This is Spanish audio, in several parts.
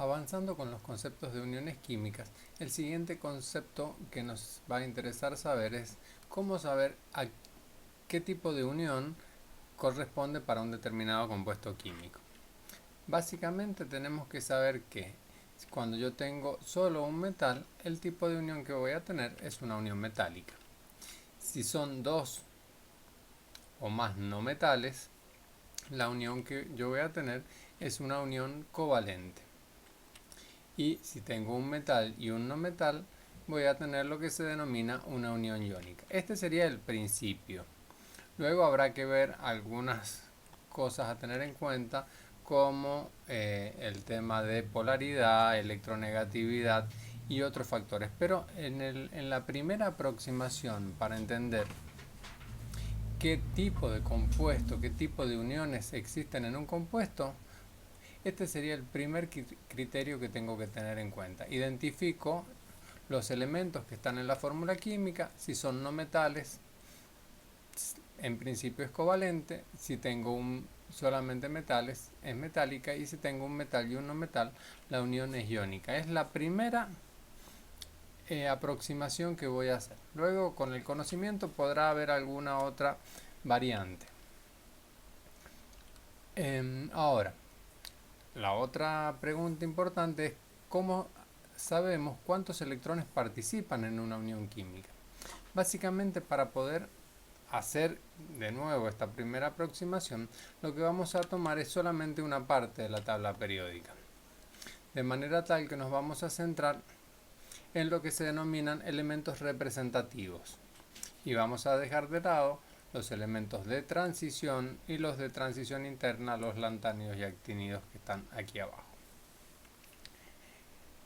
Avanzando con los conceptos de uniones químicas, el siguiente concepto que nos va a interesar saber es cómo saber a qué tipo de unión corresponde para un determinado compuesto químico. Básicamente tenemos que saber que cuando yo tengo solo un metal, el tipo de unión que voy a tener es una unión metálica. Si son dos o más no metales, la unión que yo voy a tener es una unión covalente. Y si tengo un metal y un no metal, voy a tener lo que se denomina una unión iónica. Este sería el principio. Luego habrá que ver algunas cosas a tener en cuenta como el tema de polaridad, electronegatividad y otros factores. Pero en la primera aproximación para entender qué tipo de compuesto, qué tipo de uniones existen en un compuesto, este sería el primer criterio que tengo que tener en cuenta. Identifico los elementos que están en la fórmula química, si son no metales, en principio es covalente, si tengo solamente metales es metálica y si tengo un metal y un no metal, la unión es iónica. Es la primera aproximación que voy a hacer. Luego con el conocimiento podrá haber alguna otra variante. Ahora, la otra pregunta importante es cómo sabemos cuántos electrones participan en una unión química. Básicamente para poder hacer de nuevo esta primera aproximación, lo que vamos a tomar es solamente una parte de la tabla periódica. De manera tal que nos vamos a centrar en lo que se denominan elementos representativos. Y vamos a dejar de lado los elementos de transición y los de transición interna, los lantánidos y actínidos que están aquí abajo.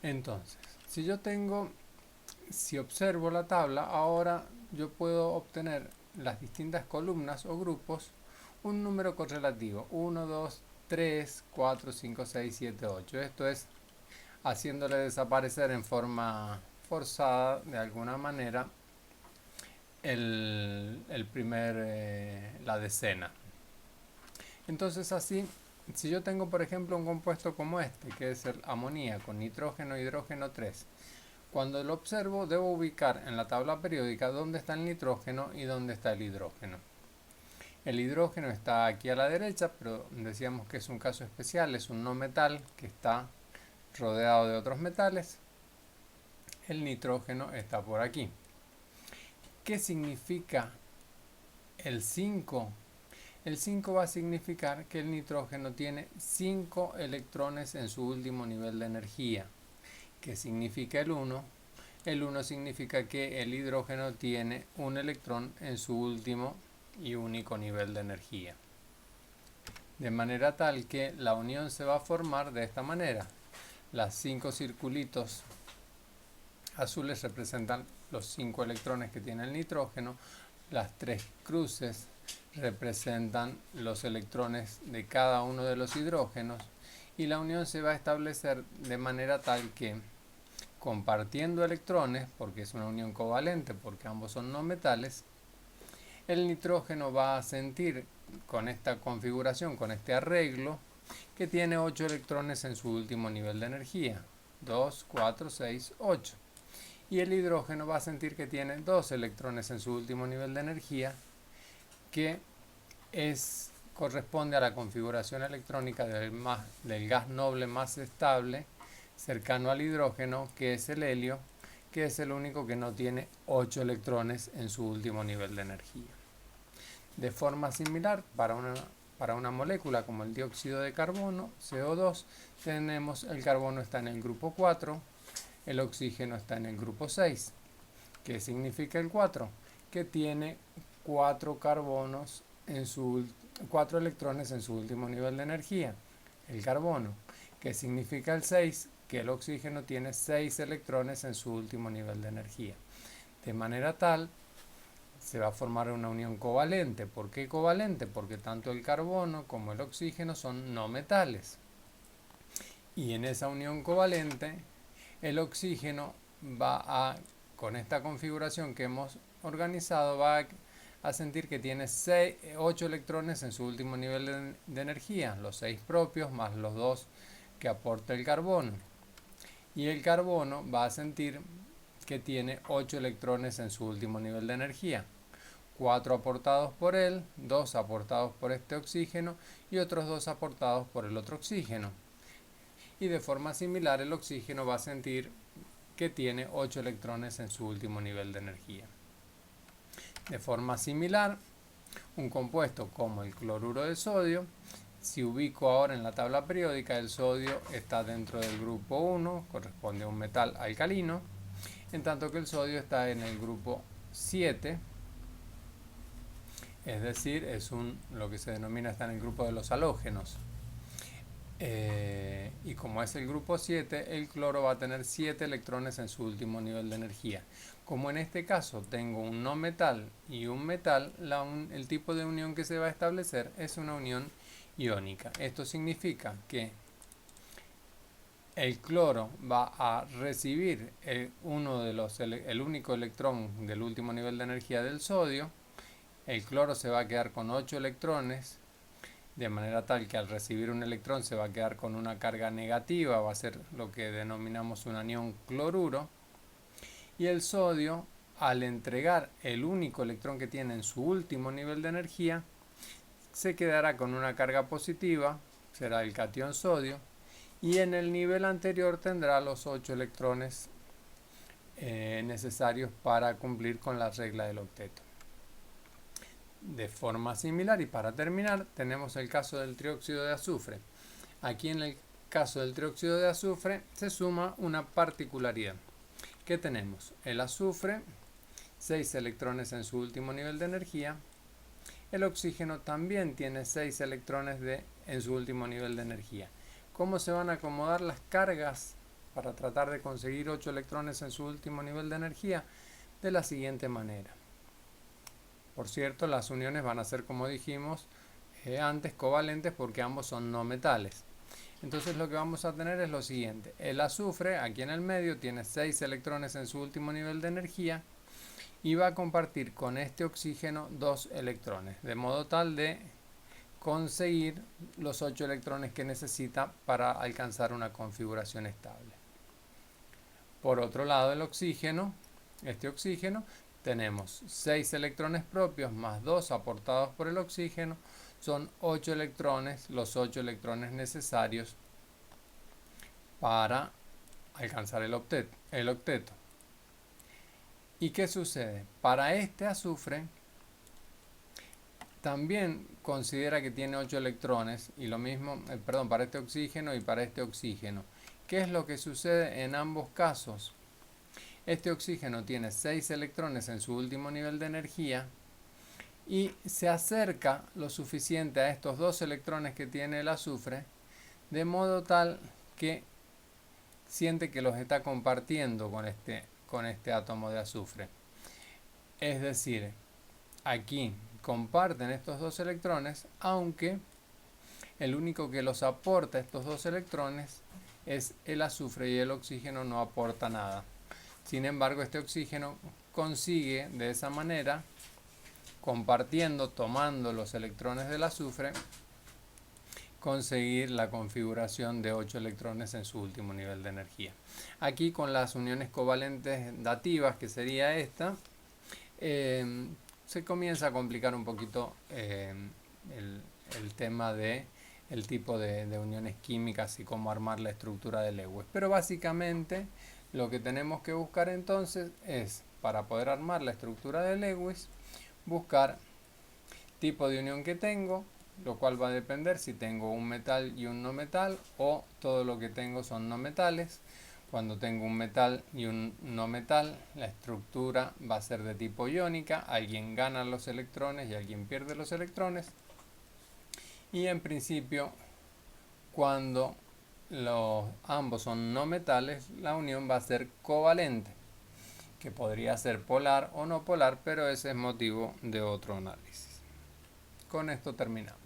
Entonces, si observo la tabla, ahora yo puedo obtener las distintas columnas o grupos un número correlativo: 1, 2, 3, 4, 5, 6, 7, 8. Esto es haciéndole desaparecer en forma forzada de alguna manera la decena. Entonces así, si yo tengo por ejemplo un compuesto como este, que es el amoníaco, nitrógeno, hidrógeno 3, cuando lo observo debo ubicar en la tabla periódica dónde está el nitrógeno y dónde está el hidrógeno. El hidrógeno está aquí a la derecha, pero decíamos que es un caso especial, es un no metal que está rodeado de otros metales. El nitrógeno está por aquí. ¿Qué significa el 5? El 5 va a significar que el nitrógeno tiene 5 electrones en su último nivel de energía. ¿Qué significa el 1? El 1 significa que el hidrógeno tiene un electrón en su último y único nivel de energía. De manera tal que la unión se va a formar de esta manera. Las 5 circulitos azules representan los 5 electrones que tiene el nitrógeno. Las 3 cruces representan los electrones de cada uno de los hidrógenos. Y la unión se va a establecer de manera tal que, compartiendo electrones, porque es una unión covalente, porque ambos son no metales, el nitrógeno va a sentir con esta configuración, con este arreglo, que tiene 8 electrones en su último nivel de energía. 2, 4, 6, 8. Y el hidrógeno va a sentir que tiene 2 electrones en su último nivel de energía, que corresponde a la configuración electrónica del gas noble más estable, cercano al hidrógeno, que es el helio, que es el único que no tiene 8 electrones en su último nivel de energía. De forma similar, para una molécula como el dióxido de carbono, CO2, tenemos el carbono está en el grupo 4, el oxígeno está en el grupo 6. ¿Qué significa el 4? Que tiene 4 electrones en su último nivel de energía, el carbono. ¿Qué significa el 6? Que el oxígeno tiene 6 electrones en su último nivel de energía. De manera tal, se va a formar una unión covalente. ¿Por qué covalente? Porque tanto el carbono como el oxígeno son no metales. Y en esa unión covalente, el oxígeno con esta configuración que hemos organizado, va a sentir que tiene 8 electrones en su último nivel de energía, los 6 propios más los 2 que aporta el carbono. Y el carbono va a sentir que tiene 8 electrones en su último nivel de energía. 4 aportados por él, 2 aportados por este oxígeno y otros 2 aportados por el otro oxígeno. Y de forma similar el oxígeno va a sentir que tiene 8 electrones en su último nivel de energía. De forma similar, un compuesto como el cloruro de sodio, si ubico ahora en la tabla periódica, el sodio está dentro del grupo 1, corresponde a un metal alcalino, en tanto que el sodio está en el grupo 7, es decir, lo que se denomina, está en el grupo de los halógenos. Y como es el grupo 7, el cloro va a tener 7 electrones en su último nivel de energía. Como en este caso tengo un no metal y un metal, el tipo de unión que se va a establecer es una unión iónica. Esto significa que el cloro va a recibir el único electrón del último nivel de energía del sodio. El cloro se va a quedar con 8 electrones, de manera tal que al recibir un electrón se va a quedar con una carga negativa, va a ser lo que denominamos un anión cloruro. Y el sodio, al entregar el único electrón que tiene en su último nivel de energía, se quedará con una carga positiva, será el catión sodio, y en el nivel anterior tendrá los 8 electrones necesarios para cumplir con la regla del octeto. De forma similar, y para terminar, tenemos el caso del trióxido de azufre. Aquí en el caso del trióxido de azufre se suma una particularidad. ¿Qué tenemos? El azufre, 6 electrones en su último nivel de energía. El oxígeno también tiene 6 electrones en su último nivel de energía. ¿Cómo se van a acomodar las cargas para tratar de conseguir 8 electrones en su último nivel de energía? De la siguiente manera. Por cierto, las uniones van a ser, como dijimos antes, covalentes porque ambos son no metales. Entonces lo que vamos a tener es lo siguiente. El azufre, aquí en el medio, tiene 6 electrones en su último nivel de energía y va a compartir con este oxígeno 2 electrones, de modo tal de conseguir los 8 electrones que necesita para alcanzar una configuración estable. Por otro lado, el oxígeno, tenemos 6 electrones propios más 2 aportados por el oxígeno, son 8 electrones, los 8 electrones necesarios para alcanzar el octeto. ¿Y qué sucede? Para este azufre también considera que tiene 8 electrones, y lo mismo, para este oxígeno y para este oxígeno. ¿Qué es lo que sucede en ambos casos? Este oxígeno tiene 6 electrones en su último nivel de energía y se acerca lo suficiente a estos 2 electrones que tiene el azufre, de modo tal que siente que los está compartiendo con este átomo de azufre. Es decir, aquí comparten estos 2 electrones, aunque el único que los aporta estos 2 electrones es el azufre y el oxígeno no aporta nada. Sin embargo, este oxígeno consigue de esa manera, tomando los electrones del azufre, conseguir la configuración de 8 electrones en su último nivel de energía. Aquí con las uniones covalentes dativas, que sería esta, se comienza a complicar un poquito el tema de el tipo de uniones químicas y cómo armar la estructura de Lewis. Pero básicamente lo que tenemos que buscar entonces es, para poder armar la estructura de Lewis, buscar tipo de unión que tengo, lo cual va a depender si tengo un metal y un no metal o todo lo que tengo son no metales. Cuando tengo un metal y un no metal, la estructura va a ser de tipo iónica, alguien gana los electrones y alguien pierde los electrones. Y en principio, cuando ambos son no metales, la unión va a ser covalente, que podría ser polar o no polar, pero ese es motivo de otro análisis. Con esto terminamos.